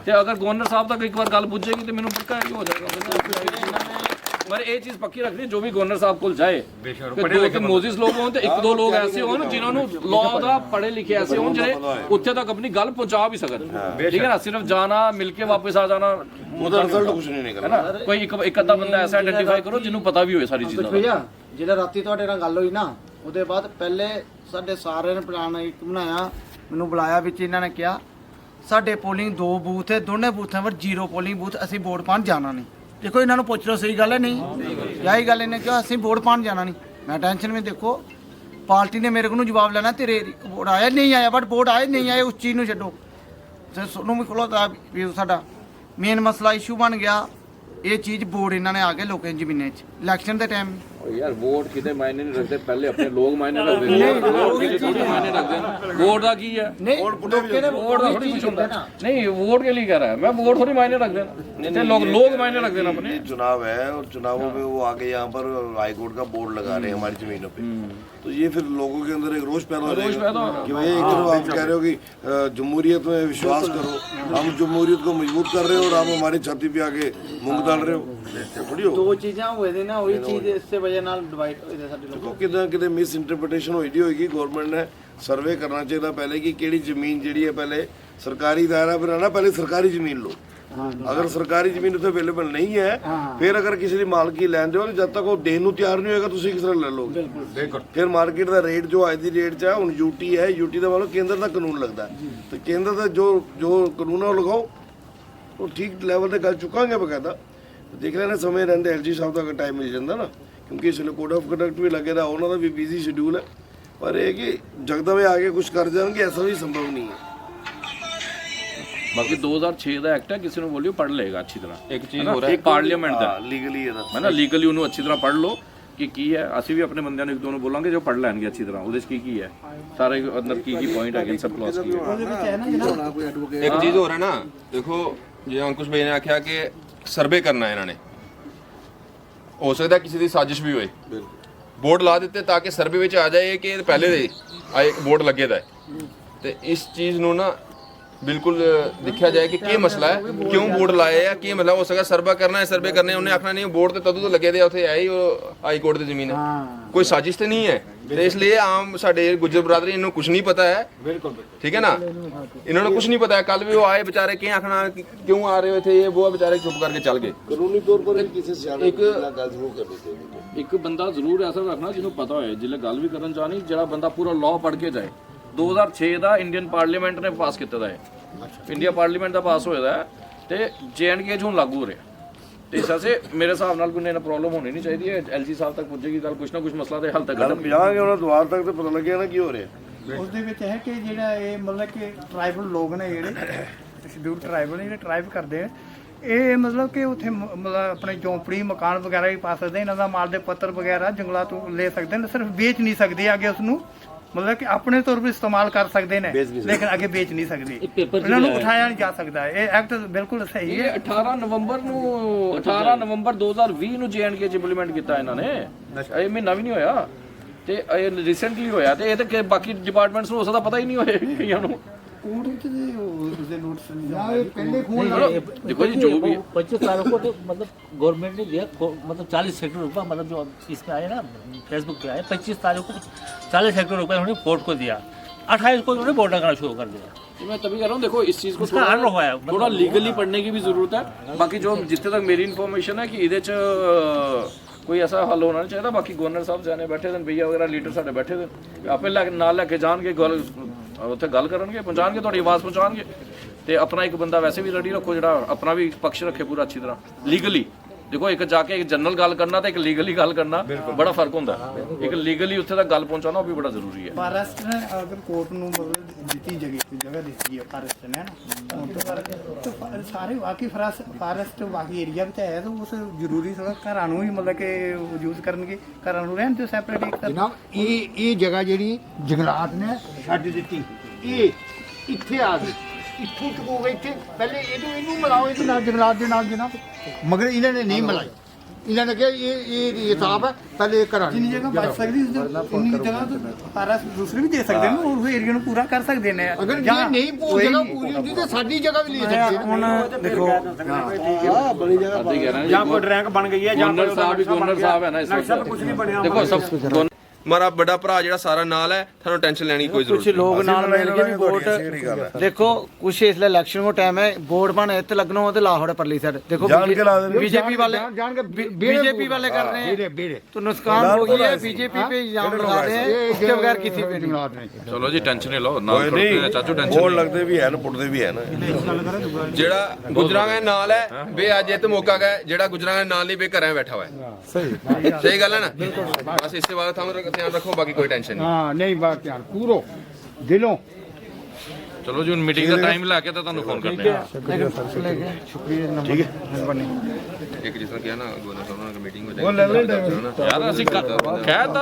ਤੇ ਅਗਰ ਗਵਰਨਰ ਸਾਹਿਬ ਤੱਕ ਇੱਕ ਵਾਰ ਗੱਲ ਪੁੱਜੇਗੀ ਤੇ ਮੈਨੂੰ ਪੱਕਾ ਹੋ ਜਾਏਗਾ ਪਰ ਇਹ ਚੀਜ਼ ਪੱਕੀ ਰੱਖਣੀ ਜੋ ਵੀ ਗਵਰਨਰ ਸਾਹਿਬ ਕੋਲ ਜਾਏ ਦੋ ਤੇ ਮੋਜ਼ਿਸ ਲੋਕ ਹੋਣ ਤੇ 1-2 ਲੋਕ ਐਸੇ ਹੋਣ ਜਿਨ੍ਹਾਂ ਨੂੰ ਲਾਅ ਦਾ ਪੜ੍ਹੇ ਲਿਖੇ ਐਸੇ ਹੋਣ ਜਿਹੜੇ ਉੱਥੇ ਤੱਕ ਆਪਣੀ ਗੱਲ ਪਹੁੰਚਾ ਵੀ ਸਕਣ ਠੀਕ ਹੈ ਨਾ ਸਿਰਫ ਜਾਣਾ ਮਿਲ ਕੇ ਵਾਪਸ ਆ ਜਾਣਾ ਉਹਦਾ ਰਿਜ਼ਲਟ ਕੁਝ ਨਹੀਂ ਨਿਕਲਦਾ ਹੈ ਨਾ ਕੋਈ ਇੱਕ ਅੱਧਾ ਬੰਦਾ ਐਸਾ ਆਇਡੈਂਟੀਫਾਈ ਕਰੋ ਜਿਹਨੂੰ ਪਤਾ ਵੀ ਹੋਵੇ ਸਾਰੀ ਚੀਜ਼ਾਂ ਦਾ ਭਈਆ ਜਿਹੜਾ ਰਾਤੀ ਤੁਹਾਡੇ ਨਾਲ ਗੱਲ ਹੋਈ ਨਾ ਉਹਦੇ ਬਾਅਦ ਪਹਿਲੇ ਸਾਡੇ ਸਾਰਿਆਂ ਨੇ ਪਲਾਨ ਇੱਕ ਬਣਾਇਆ ਮੈਨੂੰ ਬੁਲਾਇਆ ਵਿੱਚ ਇਹਨਾਂ ਨੇ ਕਿਹਾ ਸਾਡੇ ਪੋਲਿੰਗ 2 ਬੂਥ ਹੈ ਦੋਨੇ ਬੂਥਾਂ ਪਰ 0 ਪੋਲਿੰਗ ਬੂਥ ਅਸੀਂ ਵੋਟ ਪਾਉਣ ਜਾਣਾ ਨਹੀਂ ਦੇਖੋ ਇਹਨਾਂ ਨੂੰ ਪੁੱਛ ਲਓ ਸਹੀ ਗੱਲ ਹੈ ਨਹੀਂ ਯਹੀ ਗੱਲ ਇਹਨੇ ਕਿਹਾ ਅਸੀਂ ਵੋਟ ਪਾਉਣ ਜਾਣਾ ਨਹੀਂ ਮੈਂ ਟੈਨਸ਼ਨ ਵਿੱਚ ਦੇਖੋ ਪਾਰਟੀ ਨੇ ਮੇਰੇ ਕੋਲ ਜਵਾਬ ਲੈਣਾ ਤੇਰੇ ਵੋਟ ਆਇਆ ਨਹੀਂ ਆਇਆ ਬਟ ਵੋਟ ਆਏ ਨਹੀਂ ਆਏ ਉਸ ਚੀਜ਼ ਨੂੰ ਛੱਡੋ ਤੇ ਤੁਹਾਨੂੰ ਵੀ ਖੋਲੋ ਤਾਂ ਵੀ ਸਾਡਾ ਮੇਨ ਮਸਲਾ ਇਸ਼ੂ ਬਣ ਗਿਆ ਇਹ ਚੀਜ਼ ਵੋਟ ਇਹਨਾਂ ਨੇ ਆ ਕੇ ਲੋਕਾਂ ਦੀ ਜ਼ਮੀਨਾਂ 'ਚ ਇਲੈਕਸ਼ਨ ਦੇ ਟਾਈਮ ਯਾਰ ਵੋਟ ਕਿਤੇ ਮਾਇਨੇ ਨਹੀਂ ਰੱਖਦੇ ਪਹਿਲੇ ਆਪਣੇ ਲੋਕ ਮਾਇਨੇ ਰੱਖਦੇ ਨੇ ਵੋਟ ਕਿਤੇ ਥੋੜੀ ਮਾਇਨੇ ਰੱਖਦੇ ਨੇ ਵੋਟ ਦਾ ਕੀ ਹੈ ਨਹੀਂ ਵੋਟ ਦਾ ਥੋੜੀ ਕੁਝ ਹੁੰਦਾ ਨਹੀਂ वोट के लिए कह रहा है मैं वोट थोड़ी मायने रख देना लोग मायने रख देना अपने चुनाव है और चुनावों में वो आगे यहाँ पर हाई कोर्ट का बोर्ड लगा रहे हैं हमारी जमीनों पे तो ये फिर लोगों के अंदर एक रोष पैदा हो जाएगा कि भाई एक तरफ आप कह रहे हो कि जमहूरियत में विश्वास करो हम जमहूरियत को मजबूत कर रहे हो और आप हमारी छाती पे आके मूंग डाल रहे हो थोड़ी हो 2 ਚੀਜ਼ਾਂ ਹੋਏ ਨੇ ਨਾ ਉਹੀ ਚੀਜ਼ ਇਸੇ ਵਜ੍ਹਾ ਨਾਲ ਡਿਵਾਈਡ ਹੋਏ ਸਾਡੇ ਲੋਕ ਦੇਖੋ ਕਿਤੇ ਮਿਸ ਇੰਟਰਪ੍ਰੀਟੇਸ਼ਨ ਹੋਏਗੀ ਗਵਰਨਮੈਂਟ ਨੇ ਸਰਵੇ ਕਰਨਾ ਚਾਹੀਦਾ ਪਹਿਲੇ ਕਿ ਕਿਹੜੀ ਜ਼ਮੀਨ ਜਿਹੜੀ ਹੈ ਪਹਿਲੇ ਸਰਕਾਰੀ ਦਾਇਰਾ ਬਣਾਉਣਾ ਪਹਿਲੇ ਸਰਕਾਰੀ ਜ਼ਮੀਨ ਲਓ ਅਗਰ ਸਰਕਾਰੀ ਜ਼ਮੀਨ ਉੱਥੇ ਅਵੇਲੇਬਲ ਨਹੀਂ ਹੈ, ਫਿਰ ਅਗਰ ਕਿਸੇ ਦੀ ਮਾਲਕੀ ਲੈਣ ਦਿਓ, ਜਦ ਤੱਕ ਉਹ ਦੇਣ ਨੂੰ ਤਿਆਰ ਨਹੀਂ ਹੋਏਗਾ ਤੁਸੀਂ ਕਿਸ ਤਰ੍ਹਾਂ ਲੈ ਲਓਗੇ? ਫਿਰ ਮਾਰਕੀਟ ਦਾ ਰੇਟ ਜੋ ਅੱਜ ਦੀ ਰੇਟ 'ਚ ਹੈ, ਹੁਣ ਯੂਟੀ ਹੈ, ਯੂਟੀ ਦਾ ਮਤਲਬ ਕੇਂਦਰ ਦਾ ਕਾਨੂੰਨ ਲੱਗਦਾ ਹੈ, ਤੇ ਕੇਂਦਰ ਦਾ ਜੋ ਕਾਨੂੰਨ ਹੈ ਉਹ ਲਗਾਓ, ਉਹ ਠੀਕ ਲੈਵਲ ਤੇ ਗੱਲ ਚੁੱਕਾਂਗੇ ਬਕਾਇਦਾ। ਦੇਖ ਲੈਣਾ ਸਮੇਂ ਰਹਿੰਦੇ ਐਲਜੀ ਸਾਹਿਬ ਦਾ ਟਾਈਮ ਮਿਲ ਜਾਂਦਾ ਨਾ, ਕਿਉਂਕਿ ਇਸ ਵੇਲੇ ਕੋਡ ਆਫ ਕੰਡਕਟ ਵੀ ਲੱਗੇ ਦਾ, ਉਹਨਾਂ ਦਾ ਵੀ ਬਿਜ਼ੀ ਸ਼ਡਿਊਲ ਹੈ, ਪਰ ਇਹ ਕਿ ਜਗਦਮ ਆ ਕੇ ਕੁਝ ਕਰ ਜਾਣਗੇ ਐਸਾ ਵੀ ਸੰਭਵ ਨਹੀਂ ਹੈ। ਬਾਕੀ 2006 ਦਾ ਐਕਟ ਹੈ, ਕਿਸੇ ਨੂੰ ਬੋਲਿਓ ਪੜ੍ਹ ਲਏਗਾ ਅੱਛੀ ਤਰ੍ਹਾਂ। ਇੱਕ ਚੀਜ਼ ਹੋ ਰਿਹਾ ਪਾਰਲੀਮੈਂਟ ਦਾ ਲੀਗਲੀ ਇਹਦਾ ਹੈ ਨਾ, ਲੀਗਲੀ ਉਹਨੂੰ ਅੱਛੀ ਤਰ੍ਹਾਂ ਪੜ੍ਹ ਲਓ ਕਿ ਕੀ ਹੈ। ਅਸੀਂ ਵੀ ਆਪਣੇ ਬੰਦਿਆਂ ਨੂੰ ਇੱਕ ਦੋ ਨੂੰ ਬੋਲਾਂਗੇ ਜੋ ਪੜ੍ਹ ਲੈਣਗੇ ਅੱਛੀ ਤਰ੍ਹਾਂ, ਉਹਦੇ 'ਚ ਕੀ ਹੈ, ਸਾਰੇ ਅੰਦਰ ਕੀ ਪੁਆਇੰਟ ਹੈਗੇ, ਸਭ ਕਲਾਸ ਕੀ ਹੈ। ਇੱਕ ਚੀਜ਼ ਹੋ ਰਿਹਾ ਨਾ, ਦੇਖੋ ਜੇ ਅੰकुश भाई ने आख्या कि सर्वे करना है इन्होंने, हो सकता है किसी की साजिश भी होए, बोर्ड ला देते ताकि सर्वे ਵਿੱਚ ਆ ਜਾਏ ਕਿ ਪਹਿਲੇ ਦੇ ਆਏ बोर्ड ਲੱਗੇ ਦਾ ਹੈ, ਤੇ ਇਸ ਚੀਜ਼ ਨੂੰ ਨਾ बिल्कुल देखा जाए कि क्या मसला है, क्यों बोर्ड लाए या क्या मतलब हो सका सर्वे करना है, सर्वे करने उन्हें आखना नहीं बोर्ड तो तदू तो लगे दे उत्थे है ही हाई कोर्ट की जमीन है, कोई साजिश तो नहीं है, तो इसलिए आम साडे गुज्जर बरादरी इन्होंने कुछ नहीं पता है, ठीक है ना, इन्होंने कुछ नहीं पता है। कल भी वो आए बेचारे क्या आखना क्यों आ रहे थे, ये वो बेचारे चुप करके चल गए। ਕਾਨੂੰਨੀ ਤੌਰ ਪਰ ਕਿਸੇ ਸਿਆਣੇ ਨਾਲ ਗੱਲ ਜ਼ਰੂਰ ਕਰਨੀ ਚਾਹੀਦੀ। ਇੱਕ ਬੰਦਾ ਜ਼ਰੂਰ ਐਸਾ ਰੱਖਣਾ ਜਿਹਨੂੰ ਪਤਾ ਹੋਏ, ਜਿਲੇ ਗੱਲ ਵੀ ਕਰਨ ਚਾਹਣੀ, ਜਿਹੜਾ ਬੰਦਾ ਪੂਰਾ ਲਾਅ ਪੜ੍ਹ ਕੇ ਜਾਏ। 2006 ਦਾ ਇੰਡੀਅਨ ਪਾਰਲੀਮੈਂਟ ਨੇ ਪਾਸ ਕੀਤਾ ਦਾ ਹੈ, ਇੰਡੀਆ ਪਾਰਲੀਮੈਂਟ ਦਾ ਪਾਸ ਹੋਇਆ ਦਾ, ਤੇ JNK 'ਚ ਹੁਣ ਲਾਗੂ ਹੋ ਰਿਹਾ, ਤੇ ਇਸ ਵਾਸਤੇ ਮੇਰੇ ਹਿਸਾਬ ਨਾਲ ਕੋਈ ਨਾ ਪ੍ਰੋਬਲਮ ਹੋਣੀ ਨਹੀਂ ਚਾਹੀਦੀ ਹੈ। LG ਸਾਹਿਬ ਤੱਕ ਪੁੱਜੇਗੀ ਗੱਲ, ਕੁਛ ਨਾ ਕੁਛ ਮਸਲਾ ਤੇ ਹੱਲ ਤੱਕ ਗੱਲ ਪਹੁੰਚਾਂਗੇ ਉਹਨਾਂ ਦੁਆਰ ਤੱਕ ਤੇ ਪਤਾ ਲੱਗਿਆ ਨਾ ਕੀ ਹੋ ਰਿਹਾ। ਉਸਦੇ ਵਿੱਚ ਹੈ ਕਿ ਜਿਹੜਾ ਇਹ ਮਤਲਬ ਕਿ ਟ੍ਰਾਈਬਲ ਲੋਕ ਨੇ, ਜਿਹੜੇ ਸ਼ਡਿਊਲ ਟ੍ਰਾਈਬਲ ਨੇ, ਜਿਹੜੇ ਟ੍ਰਾਈਬ ਕਰਦੇ ਆ, ਇਹ ਮਤਲਬ ਕਿ ਉੱਥੇ ਮਤਲਬ ਆਪਣੇ ਝੌਂਪੜੀ ਮਕਾਨ ਵਗੈਰਾ ਵੀ ਪਾ ਸਕਦੇ, ਇਹਨਾਂ ਦਾ ਮਾਲ ਦੇ ਪੱਤਰ ਵਗੈਰਾ ਜੰਗਲਾਂ ਤੋਂ ਲੈ ਸਕਦੇ ਨੇ, ਸਿਰਫ ਵੇਚ ਨਹੀਂ ਸਕਦੇ ਅੱਗੇ ਉਸਨੂੰ, ਮਤਲਬ ਕਿ ਆਪਣੇ ਤੌਰ 'ਤੇ ਇਸਤੇਮਾਲ ਕਰ ਸਕਦੇ ਨੇ, ਲੇਕਿਨ ਅੱਗੇ ਵੇਚ ਨਹੀਂ ਸਕਦੇ, ਇਹਨਾਂ ਨੂੰ ਉਠਾਇਆ ਨਹੀਂ ਜਾ ਸਕਦਾ। ਇਹ ਐਕਟ ਬਿਲਕੁਲ ਸਹੀ ਹੈ। ਇਹ 18 ਨਵੰਬਰ 2020 ਨੂੰ JNK 'ਚ ਇੰਪਲੀਮੈਂਟ ਕੀਤਾ ਇਹਨਾਂ ਨੇ, ਇਹ ਮਹੀਨਾ ਵੀ ਨਹੀਂ ਹੋਇਆ, ਤੇ ਇਹ ਰੀਸੈਂਟਲੀ ਹੋਇਆ, ਤੇ ਇਹ ਤਾਂ ਬਾਕੀ ਡਿਪਾਰਟਮੈਂਟਸ ਨੂੰ ਹੋ ਸਕਦਾ ਪਤਾ ਹੀ ਨਹੀਂ ਹੋਏ ਕਈਆਂ ਨੂੰ। ਕੋਰਟ ਤੇ ਉਸਦੇ ਨੋਟਿਸ ਪਹਿਲੇ ਫੋਨ देखो जी जो भी 25 तारीख को तो मतलब गवर्नमेंट ने दिया, मतलब 40 हेक्टेयर रुपया, मतलब जो इसमें आए ना फेसबुक पे आए, 25 तारीख को 40 हेक्टेयर रुपया उन्होंने बोर्ड को दिया, 28 को उन्होंने बोर्ड लगाना शुरू कर दिया। मैं तभी कह रहा हूँ, देखो इस चीज़ को इसका हल हुआ है, थोड़ा लीगली पढ़ने की भी जरूरत है। बाकी जो जितने तक मेरी इन्फॉर्मेशन है कि इहदे च कोई ऐसा हल होना नहीं चाहिए। बाकी गवर्नर साहब जाने बैठे थे, भैया वगैरह लीडर साढ़े बैठे थे, आपे नाल लैके जाएंगे, गल उत्थे गल करनगे, पहुँचाएंगे, तुहाडी आवाज़ पहुँचाएंगे, ते अपना एक बंदा वैसे भी रेडी रखो जिहड़ा अपना भी पक्ष रखे पूरा अच्छी तरह लीगली। देखो एक जाके एक जनरल गल करना ते एक लीगली गल करना बड़ा फर्क होंदा है, एक लीगली उत्थे तक गल पहुँचाना वो भी बड़ा जरूरी है। ਫਾਰੈਸਟ ਨੇ ਅਗਰ ਕੋਰਟ ਨੂੰ ਮਤਲਬ ਦਿੱਤੀ ਜਗ੍ਹਾ ਦਿੱਤੀ ਹੈ ਫਾਰੈਸਟ ਨੇ ਨਾ, ਹੁਣ ਤੋਂ ਕਰਕੇ ਤਾਂ ਸਾਰੇ ਬਾਕੀ ਫਾਰੈਸਟ ਬਾਕੀ ਏਰੀਆ ਵਿੱਚ ਹੈ, ਤਾਂ ਉਸ ਜ਼ਰੂਰੀ ਥੋੜਾ ਘਰਾਂ ਨੂੰ ਹੀ ਮਤਲਬ ਕਿ ਯੂਜ਼ ਕਰਨਗੇ, ਘਰਾਂ ਨੂੰ ਰਹਿਣ ਤੇ ਸੈਪਰੇਟ ਇੱਕ ਤਰ੍ਹਾਂ। ਜਨਾਬ ਇਹ ਜਗ੍ਹਾ ਜਿਹੜੀ ਜੰਗਲਾਤ ਨੇ ਛੱਡ ਦਿੱਤੀ, ਇਹ ਇੱਥੇ ਆ ਗਈ, ਇੱਥੋਂ ਚੁਕੋਗੇ ਇੱਥੇ, ਪਹਿਲੇ ਇਹਨੂੰ ਮਿਲਾਓ ਇਹਦੇ ਨਾਲ ਜੰਗਲਾਤ ਦੇ ਨਾਲ ਜਨਾਬ, ਮਗਰ ਇਹਨਾਂ ਨੇ ਨਹੀਂ ਮਿਲਾਈ, ਇਹਨਾਂ ਨੇ ਕਿਹਾ ਇਹ ਹਿਸਾਬ ਹੈ, ਪਹਿਲੇ ਘਰਾਂ ਜਿੰਨੀ ਜਗ੍ਹਾ ਬਚ ਸਕਦੀ ਉਨੀ ਜਗ੍ਹਾ ਤੋਂ ਫਾਰੈਸਟ ਦੂਸਰੇ ਵੀ ਦੇ ਸਕਦੇ ਨੇ, ਉਹ ਏਰੀਆ ਨੂੰ ਪੂਰਾ ਕਰ ਸਕਦੇ ਨੇ। ਅਗਰ ਜੇ ਨਹੀਂ ਜਗ੍ਹਾ ਪੂਰੀ ਹੁੰਦੀ ਤਾਂ ਸਾਡੀ ਜਗ੍ਹਾ ਵੀ ਲੈ ਸਕਦੇ ਨੇ। ਹੁਣ ਦੇਖੋ ਜਾਂ ਕੋਈ ਰੈਂਕ ਬਣ ਗਈ ਹੈ, ਜਾਂ ਗਵਰਨਰ ਸਾਹਿਬ ਹੈ ਨਾ, ਇਸ ਵਕਤ ਕੁਝ ਨਹੀਂ ਬਣਿਆ। ਦੇਖੋ ਸਭ ਮਾਰਾ ਬੜਾ ਭਰਾ ਜਿਹੜਾ ਸਾਰਾ ਨਾਲ ਹੈ, ਤੁਹਾਨੂੰ ਟੈਨਸ਼ਨ ਲੈਣੀ ਕੋਈ ਜ਼ਰੂਰਤ कुछ लोग नाल मिल के भी वोट देखो, कुछ इसलिए इलेक्शन को टाइम है, वोट बने इतने लगना हो तो लाहौर परली साइड देखो, जान के ला देंगे। बीजेपी वाले बीजेपी वाले कर रहे हैं, तो नुकसान हो गया है, बीजेपी पे इल्जाम लगा रहे हैं, इसके बगैर किसी पे नहीं। ਚਲੋ ਜੀ ਟੈਨਸ਼ਨ ਨਹੀਂ ਲਓ, ਕੋਈ ਨਹੀਂ ਚਾਚੂ ਬੋਲ ਟੈਨਸ਼ਨ ਲੱਗਦੇ ਵੀ ਹੈ ਨਾ, ਪੁੱਟਦੇ ਵੀ ਹੈ ਨਾ। ਜਿਹੜਾ ਗੁਜਰਾਂਗਾ ਨਾਲ ਹੈ ਵੇ ਅੱਜ ਇਹ ਤੇ ਮੌਕਾ ਹੈ, ਜਿਹੜਾ ਗੁਜਰਾਂਗਾ ਨਾਲ ਨਹੀਂ ਵੇ ਘਰਾਂ ਬੈਠਾ ਹੋਇਆ ਹੈ। ਸਹੀ ਗੱਲ ਹੈ ਨਾ, ਬਸ ਇਸੇ ਬਾਰੇ ਤੁਹਾਨੂੰ ਧਿਆਨ ਰੱਖੋ, ਬਾਕੀ ਕੋਈ ਟੈਨਸ਼ਨ ਨਹੀਂ। हाँ नहीं बात यार पूरो दिलों ਚਲੋ ਜੀ ਹੁਣ ਮੀਟਿੰਗ ਦਾ ਟਾਈਮ ਲੈ ਕੇ ਤਾਂ ਤੁਹਾਨੂੰ ਫੋਨ ਕਰਦੇ ਹਾਂ। ਇੱਕ ਜਿਸ ਤਰ੍ਹਾਂ ਕਿਹਾ ਨਾ ਗਵਰਨਰ ਸਾਹਿਬ ਨਾਲ ਮੀਟਿੰਗ ਹੋ ਜਾਏਗੀ, ਯਾਰ ਅਸੀਂ ਕਹਿ ਤਾ